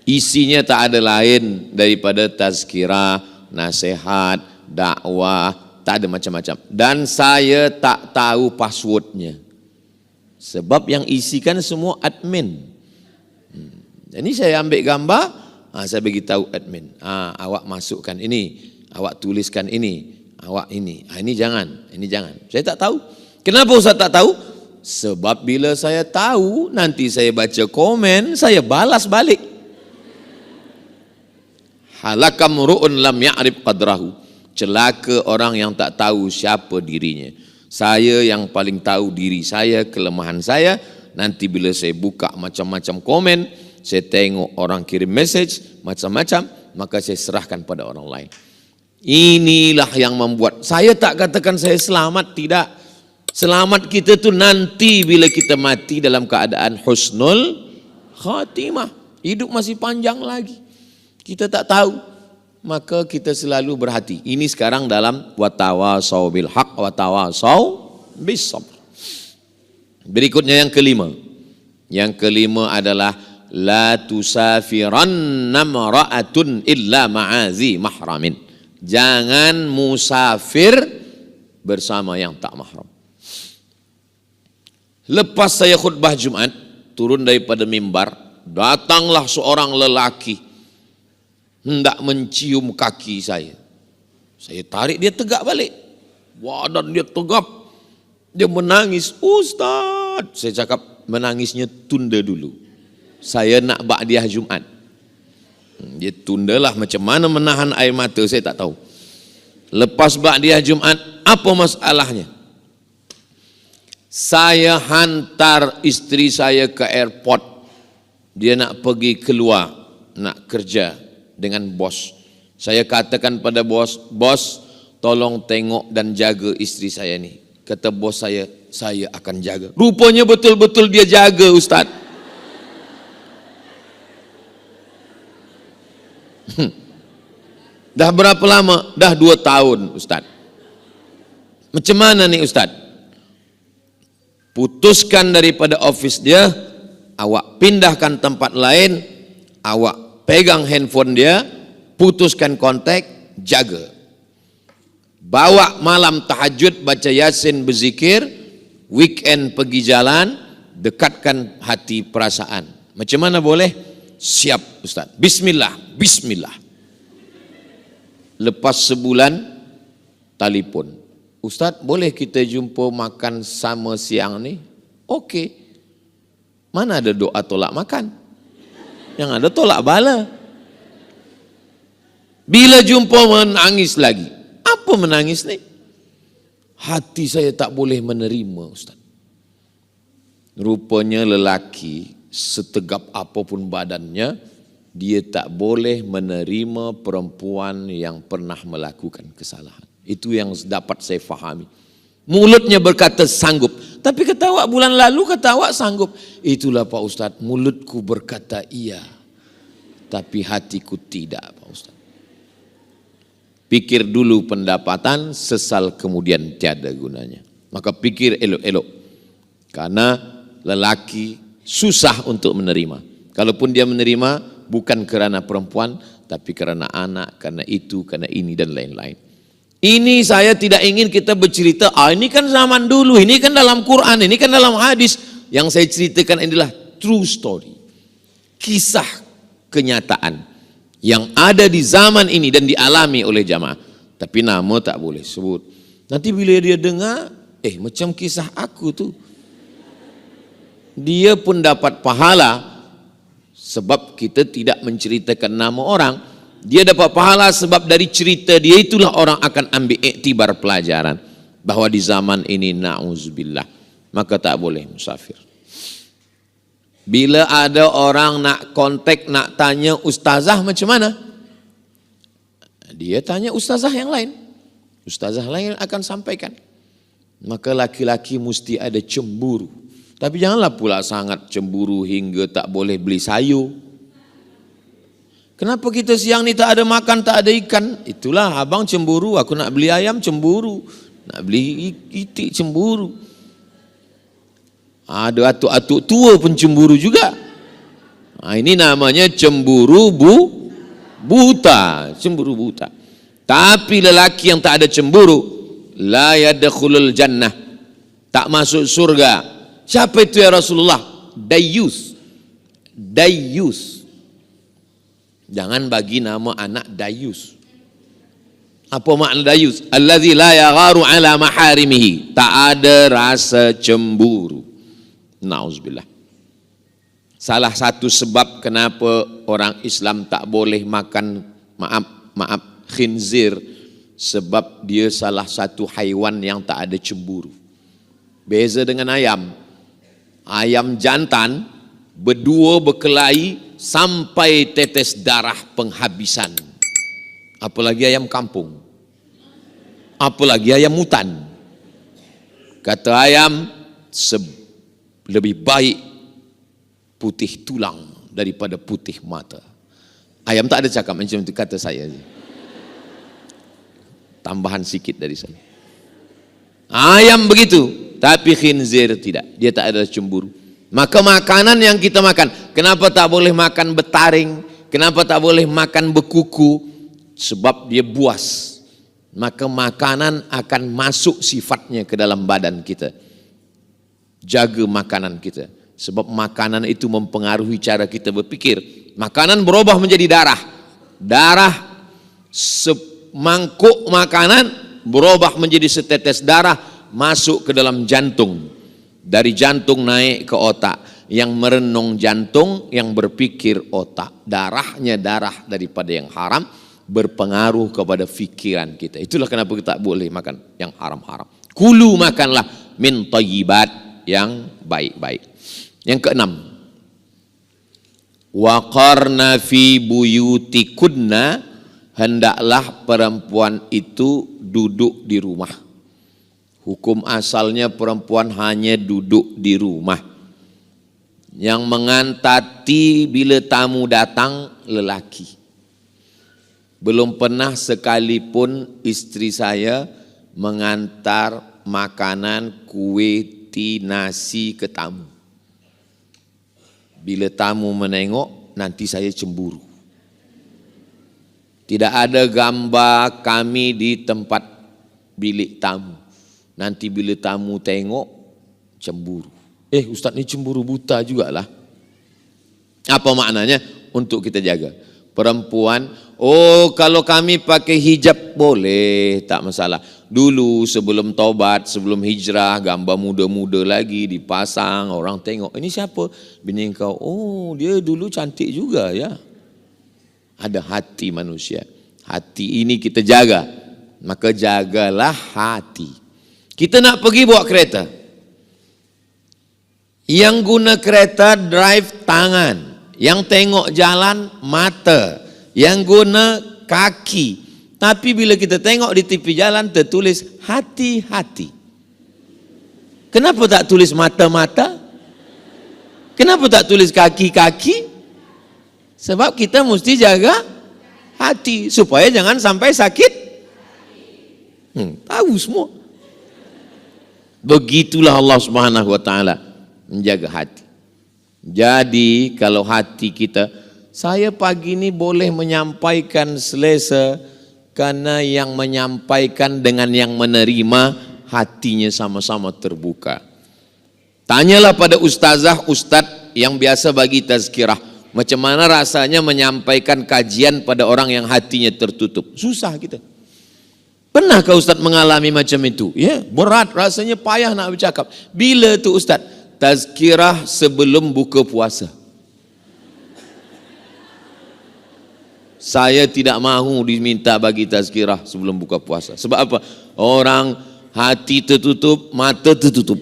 Isinya tak ada lain daripada tazkirah, nasihat, dakwah, tak ada macam-macam. Dan saya tak tahu passwordnya. Sebab yang isikan semua admin. Jadi saya ambil gambar, saya bagi tahu admin. Awak masukkan ini, awak tuliskan ini, awak ini. Ini jangan, ini jangan. Saya tak tahu. Kenapa Ustaz tak tahu? Sebab bila saya tahu, nanti saya baca komen, saya balas balik. Halakam ru'un lam ya'rif qadrahu. Celaka orang yang tak tahu siapa dirinya. Saya yang paling tahu diri saya, kelemahan saya, Nanti bila saya buka macam-macam komen, saya tengok orang kirim message macam-macam, maka saya serahkan pada orang lain. Inilah yang membuat saya tak katakan saya selamat, tidak. Selamat kita tu nanti bila kita mati dalam keadaan husnul khatimah. Hidup masih panjang lagi. Kita tak tahu. Maka kita selalu berhati. Ini sekarang dalam watawasau bil haq watawasau bis sabr. Berikutnya yang kelima. Yang kelima adalah la tusafiranna mara'atun illa ma'azi mahramin. Jangan musafir bersama yang tak mahram. Lepas saya khutbah Jumat, turun daripada mimbar, datanglah seorang lelaki hendak mencium kaki saya. Saya tarik, dia tegak balik. Badan dia tegap. Dia menangis. Ustaz, saya cakap menangisnya tunda dulu. Saya nak ba'diyah Jumat. Dia tundalah, macam mana menahan air mata saya tak tahu. Lepas ba'diyah Jumat, apa masalahnya? Saya hantar isteri saya ke airport. Dia nak pergi keluar, nak kerja dengan bos. Saya katakan pada bos, bos tolong tengok dan jaga isteri saya ni. Kata bos saya akan jaga. Rupanya betul-betul dia jaga, Ustaz. Dah berapa lama? Dah 2 tahun, Ustaz. Macam mana nih, Ustaz? Putuskan daripada office dia, awak pindahkan tempat lain, awak pegang handphone dia, putuskan kontak, jaga. Bawa malam tahajud, baca Yasin, berzikir, weekend pergi jalan, dekatkan hati perasaan. Macam mana boleh? Siap, Ustaz. Bismillah, bismillah. Lepas sebulan, telefon. Ustaz, boleh kita jumpa makan sama siang ni? Okey. Mana ada doa tolak makan? Yang ada tolak bala. Bila jumpa menangis lagi. Apa menangis ni? Hati saya tak boleh menerima, Ustaz. Rupanya lelaki, setegap apapun badannya, dia tak boleh menerima perempuan yang pernah melakukan kesalahan. Itu yang dapat saya fahami. Mulutnya berkata sanggup. Tapi kata awak bulan lalu kata awak sanggup. Itulah Pak Ustaz, mulutku berkata iya. Tapi hatiku tidak, Pak Ustaz. Pikir dulu pendapatan, sesal kemudian tiada gunanya. Maka pikir elok-elok. Karena lelaki susah untuk menerima. Kalaupun dia menerima, bukan kerana perempuan, tapi kerana anak, kerana itu, kerana ini dan lain-lain. Ini saya tidak ingin kita bercerita, ini kan zaman dulu, ini kan dalam Quran, ini kan dalam hadis. Yang saya ceritakan adalah true story. Kisah kenyataan yang ada di zaman ini dan dialami oleh jamaah. Tapi nama tak boleh sebut. Nanti bila dia dengar, macam kisah aku tu. Dia pun dapat pahala sebab kita tidak menceritakan nama orang. Dia dapat pahala sebab dari cerita dia itulah orang akan ambil iktibar pelajaran. Bahawa di zaman ini na'udzubillah, maka tak boleh musafir. Bila ada orang nak kontak, nak tanya ustazah macam mana? Dia tanya ustazah yang lain. Ustazah lain akan sampaikan. Maka laki-laki mesti ada cemburu. Tapi janganlah pula sangat cemburu hingga tak boleh beli sayur. Kenapa kita siang ni tak ada makan, tak ada ikan? Itulah abang cemburu, aku nak beli ayam cemburu. Nak beli itik cemburu. Ada atuk-atuk tua pun cemburu juga. Ini namanya cemburu buta. Cemburu buta. Tapi lelaki yang tak ada cemburu, la yadkhulul jannah. Tak masuk surga. Siapa itu ya Rasulullah? Dayyus. Dayyus. Jangan bagi nama anak Dayus. Apa makna Dayus? Allazi la yagharu ala maharimihi. Tak ada rasa cemburu. Nauzubillah. Salah satu sebab kenapa orang Islam tak boleh makan khinzir, sebab dia salah satu haiwan yang tak ada cemburu. Beza dengan ayam. Ayam jantan berdua berkelahi sampai tetes darah penghabisan. Apalagi ayam kampung. Apalagi ayam hutan. Kata ayam, lebih baik putih tulang daripada putih mata. Ayam tak ada cakap macam itu, kata saya. Tambahan sikit dari saya. Ayam begitu, tapi khinzir tidak. Dia tak ada cemburu. Maka makanan yang kita makan, kenapa tak boleh makan betaring? Kenapa tak boleh makan bekuku? Sebab dia buas. Maka makanan akan masuk sifatnya ke dalam badan kita. Jaga makanan kita. Sebab makanan itu mempengaruhi cara kita berpikir. Makanan berubah menjadi darah. Darah semangkuk makanan berubah menjadi setetes darah masuk ke dalam jantung. Dari jantung naik ke otak. Yang merenung jantung, yang berpikir otak. Darahnya darah daripada yang haram berpengaruh kepada fikiran kita. Itulah kenapa kita tak boleh makan yang haram-haram. Kulu, makanlah min thayyibat, yang baik-baik. Yang keenam, waqarna fi buyutikunna, hendaklah perempuan itu duduk di rumah. Hukum asalnya perempuan hanya duduk di rumah. Yang mengantati bila tamu datang lelaki. Belum pernah sekalipun istri saya mengantar makanan, kue, nasi ke tamu. Bila tamu menengok, nanti saya cemburu. Tidak ada gambar kami di tempat bilik tamu. Nanti bila tamu tengok, cemburu. Ustaz ni cemburu buta jugalah. Apa maknanya? Untuk kita jaga. Perempuan, kalau kami pakai hijab boleh, tak masalah. Dulu sebelum taubat, sebelum hijrah, gambar muda-muda lagi dipasang, orang tengok, ini siapa? Bini kau. Dia dulu cantik juga ya. Ada hati manusia. Hati ini kita jaga. Maka jagalah hati. Kita nak pergi bawa kereta. Yang guna kereta drive tangan. Yang tengok jalan mata. Yang guna kaki. Tapi bila kita tengok di tepi jalan tertulis hati-hati. Kenapa tak tulis mata-mata? Kenapa tak tulis kaki-kaki? Sebab kita mesti jaga hati supaya jangan sampai sakit. Tahu semua. Begitulah Allah Subhanahu wa taala menjaga hati. Jadi kalau hati kita, saya pagi ini boleh menyampaikan selesa karena yang menyampaikan dengan yang menerima hatinya sama-sama terbuka. Tanyalah pada ustazah, ustadz yang biasa bagi tazkirah, macam mana rasanya menyampaikan kajian pada orang yang hatinya tertutup. Susah kita. Pernahkah ustadz mengalami macam itu? Ya, berat, rasanya payah nak bercakap. Bila tu ustadz? Tazkirah sebelum buka puasa. Saya tidak mahu diminta bagi tazkirah sebelum buka puasa. Sebab apa? Orang hati tertutup, mata tertutup.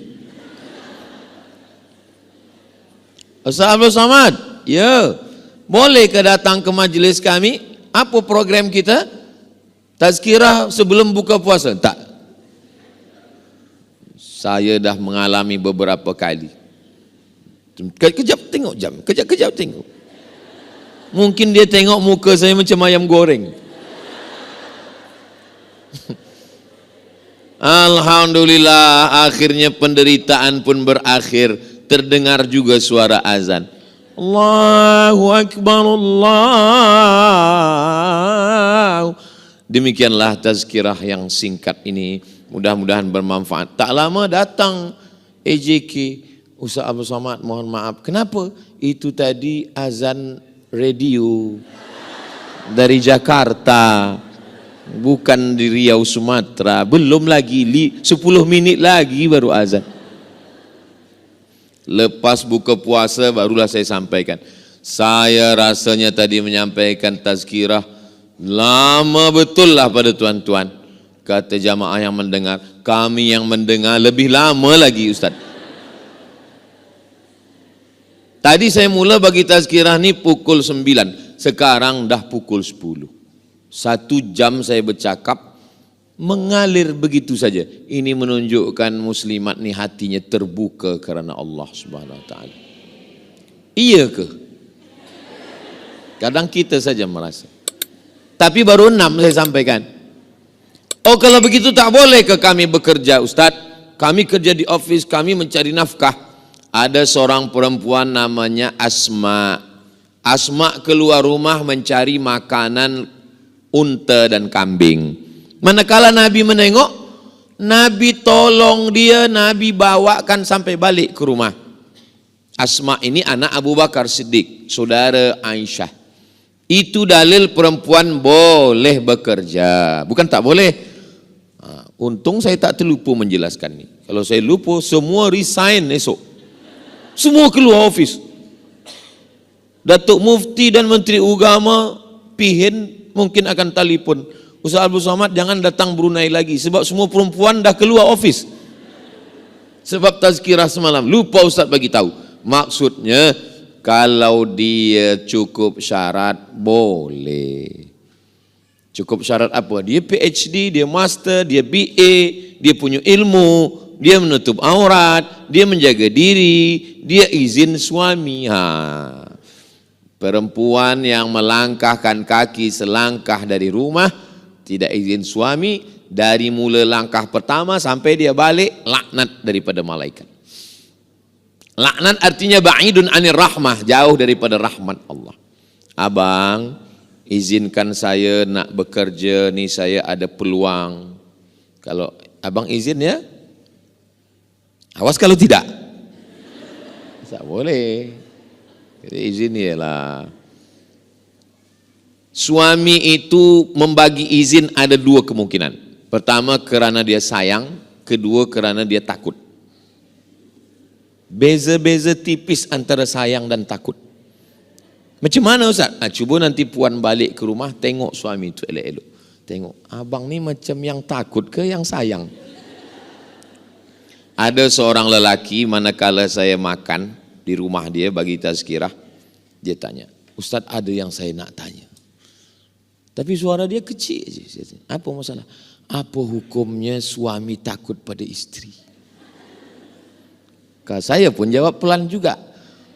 Ustaz Abdul Samad, ya, bolehkah datang ke majlis kami? Apa program kita? Tazkirah sebelum buka puasa? Tak. Saya dah mengalami beberapa kali. Kejap tengok jam, kejap tengok. Mungkin dia tengok muka saya macam ayam goreng. Alhamdulillah, akhirnya penderitaan pun berakhir. Terdengar juga suara azan. Allahu Akbar, Allah. Demikianlah tazkirah yang singkat ini. Mudah-mudahan bermanfaat. Tak lama datang AJK, Ustaz Abdul Samad, mohon maaf. Kenapa? Itu tadi azan radio dari Jakarta, bukan di Riau, Sumatera. Belum lagi 10 minit lagi baru azan. Lepas buka puasa barulah saya sampaikan. Saya rasanya tadi menyampaikan tazkirah lama betul lah pada tuan-tuan. Kata jamaah yang mendengar, kami yang mendengar lebih lama lagi Ustaz. Tadi saya mula bagi tazkirah ni pukul 9, sekarang dah pukul 10. 1 jam saya bercakap, mengalir begitu saja. Ini menunjukkan muslimat ni hatinya terbuka kerana Allah Subhanahu Wa Taala. Iya ke? Kadang kita saja merasa. Tapi baru 6 saya sampaikan. Oh, kalau begitu tak boleh ke kami bekerja, Ustaz? Kami kerja di office, kami mencari nafkah. Ada seorang perempuan namanya Asma. Asma keluar rumah mencari makanan unta dan kambing. Manakala Nabi menengok, Nabi tolong dia, Nabi bawakan sampai balik ke rumah. Asma ini anak Abu Bakar Siddiq, saudara Aisyah. Itu dalil perempuan boleh bekerja, bukan tak boleh. Untung saya tak terlupa menjelaskan ini. Kalau saya lupa, semua resign esok. Semua keluar office. Datuk Mufti dan Menteri Agama pihin mungkin akan telefon, Ustaz Abdul Somad jangan datang Brunei lagi sebab semua perempuan dah keluar office. Sebab tazkirah semalam lupa Ustaz bagi tahu. Maksudnya kalau dia cukup syarat boleh. Cukup syarat apa? Dia PhD, dia master, dia BA, dia punya ilmu, dia menutup aurat, dia menjaga diri, dia izin suami. Perempuan yang melangkahkan kaki selangkah dari rumah, tidak izin suami, dari mula langkah pertama sampai dia balik, laknat daripada malaikat. Laknat artinya ba'idun anir rahmah, jauh daripada rahmat Allah. Abang, izinkan saya nak bekerja ni, saya ada peluang. Kalau abang izin ya, awas kalau tidak. Tak boleh. Jadi izin ialah. Suami itu membagi izin ada 2 kemungkinan. Pertama kerana dia sayang, kedua kerana dia takut. Beza-beza tipis antara sayang dan takut. Macam mana Ustaz? Cuba nanti puan balik ke rumah, tengok suami itu elok-elok. Tengok, abang ni macam yang takut ke yang sayang? Ada seorang lelaki manakala saya makan di rumah dia bagi tazkirah, dia tanya, Ustaz ada yang saya nak tanya. Tapi suara dia kecil je. Apa masalah? Apa hukumnya suami takut pada isteri? Saya pun jawab pelan juga.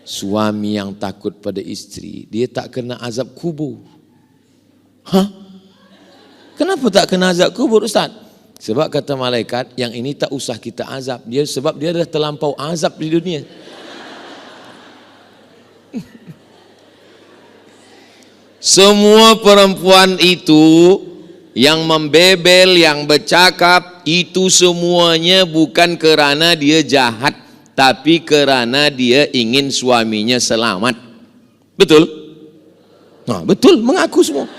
Suami yang takut pada isteri, dia tak kena azab kubur. Hah? Kenapa tak kena azab kubur Ustaz? Sebab kata malaikat, yang ini tak usah kita azab. Dia sebab dia dah terlampau azab di dunia. Semua perempuan itu yang membebel, yang bercakap, itu semuanya bukan kerana dia jahat, tapi kerana dia ingin suaminya selamat. Betul? Nah, betul, mengaku semua.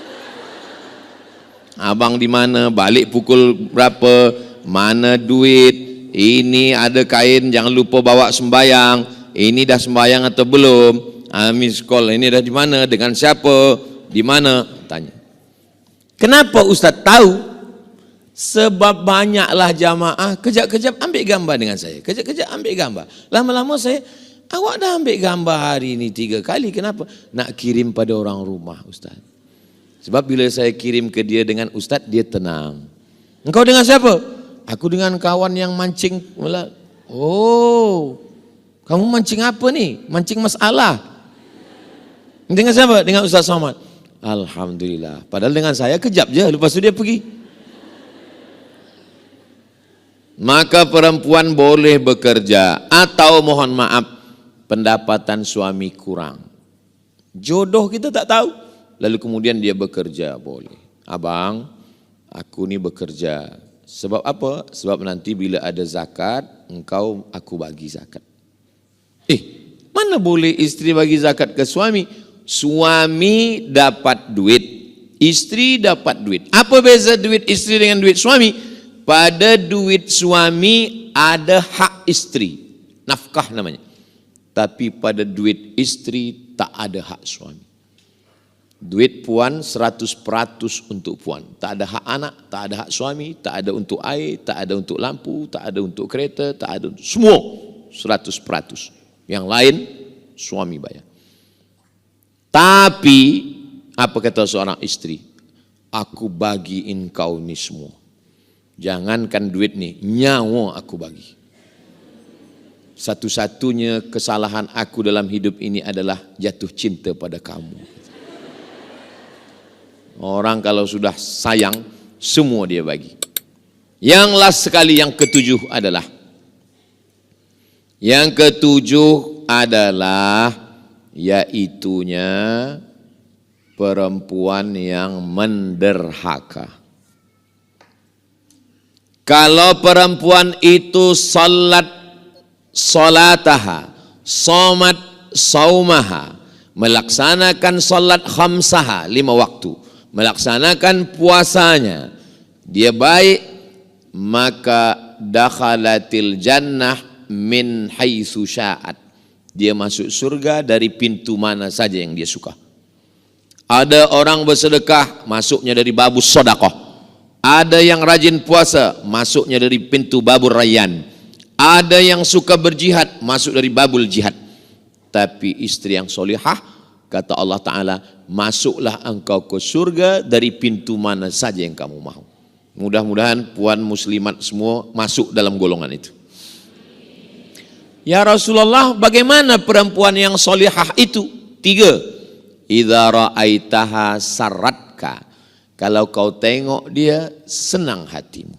Abang di mana, balik pukul berapa, mana duit, ini ada kain jangan lupa bawa sembayang, ini dah sembayang atau belum, miss call ini dah di mana, dengan siapa, di mana, tanya. Kenapa Ustaz tahu? Sebab banyaklah jamaah kejap-kejap ambil gambar dengan saya, kejap-kejap ambil gambar. Lama-lama saya, awak dah ambil gambar hari ini 3 kali, kenapa? Nak kirim pada orang rumah Ustaz. Sebab bila saya kirim ke dia dengan Ustaz, dia tenang. Engkau dengan siapa? Aku dengan kawan yang mancing. Oh, kamu mancing apa ni? Mancing masalah. Dengan siapa? Dengan Ustaz Somad. Alhamdulillah. Padahal dengan saya kejap je, lepas tu dia pergi. Maka perempuan boleh bekerja atau mohon maaf pendapatan suami kurang. Jodoh kita tak tahu. Lalu kemudian dia bekerja, boleh. Abang, aku ni bekerja. Sebab apa? Sebab nanti bila ada zakat, aku bagi zakat. Mana boleh isteri bagi zakat ke suami? Suami dapat duit, isteri dapat duit. Apa beza duit isteri dengan duit suami? Pada duit suami ada hak isteri, nafkah namanya. Tapi pada duit isteri tak ada hak suami. Duit puan 100% untuk puan. Tak ada hak anak, tak ada hak suami, tak ada untuk air, tak ada untuk lampu, tak ada untuk kereta, tak ada untuk semua 100%. Yang lain suami bayar. Tapi apa kata seorang istri? Aku bagiin kau ni semua. Jangankan duit nih, nyawa aku bagi. Satu-satunya kesalahan aku dalam hidup ini adalah jatuh cinta pada kamu. Orang kalau sudah sayang, semua dia bagi. Yang last sekali, yang ketujuh adalah yaitunya perempuan yang menderhaka. Kalau perempuan itu salataha, somat saumaha, melaksanakan salat khamsaha, 5 waktu, melaksanakan puasanya, dia baik, maka dakhalatil jannah min haitsu sya'at. Dia masuk surga dari pintu mana saja yang dia suka. Ada orang bersedekah, masuknya dari babus sedekah. Ada yang rajin puasa, masuknya dari pintu babur rayyan. Ada yang suka berjihad, masuk dari babul jihad. Tapi istri yang solihah, kata Allah Ta'ala, masuklah engkau ke surga dari pintu mana saja yang kamu mahu. Mudah-mudahan puan muslimat semua masuk dalam golongan itu. Ya Rasulullah, bagaimana perempuan yang solihah itu? 3. Idza ra'aitaha sarratka. Kalau kau tengok dia, senang hatimu.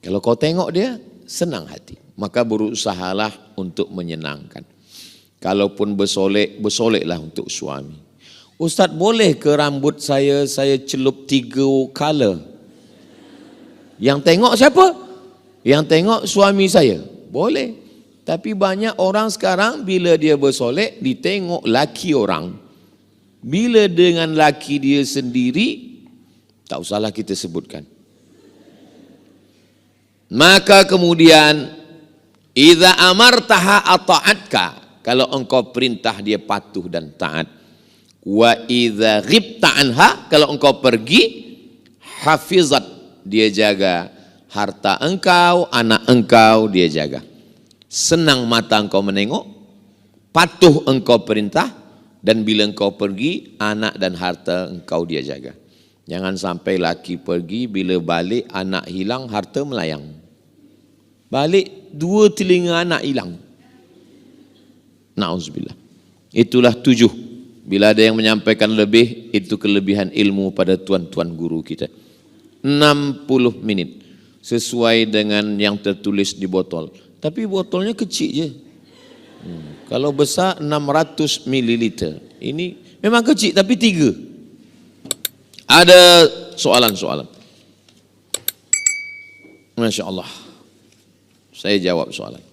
Kalau kau tengok dia, senang hati. Maka berusahalah untuk menyenangkan. Kalaupun bersolek, bersoleklah untuk suami. Ustaz, boleh ke rambut saya celup 3 color? Yang tengok siapa? Yang tengok suami saya. Boleh. Tapi banyak orang sekarang bila dia bersolek, ditengok laki orang. Bila dengan laki dia sendiri, tak usahlah kita sebutkan. Maka kemudian, idza amartaha ata'atka. Kalau engkau perintah dia patuh dan taat. Wa idza ghibta anha, kalau engkau pergi, hafizat, dia jaga harta engkau, anak engkau dia jaga. Senang mata engkau menengok, patuh engkau perintah, dan bila engkau pergi, anak dan harta engkau dia jaga. Jangan sampai laki pergi, bila balik anak hilang, harta melayang. Balik 2 telinga anak hilang. Na'udzubillah. Itulah 7. Bila ada yang menyampaikan lebih, itu kelebihan ilmu pada tuan-tuan guru kita. 60 menit. Sesuai dengan yang tertulis di botol. Tapi botolnya kecil je. Kalau besar 600 ml. Ini memang kecil tapi 3. Ada soalan-soalan. Masya Allah. Saya jawab soalan.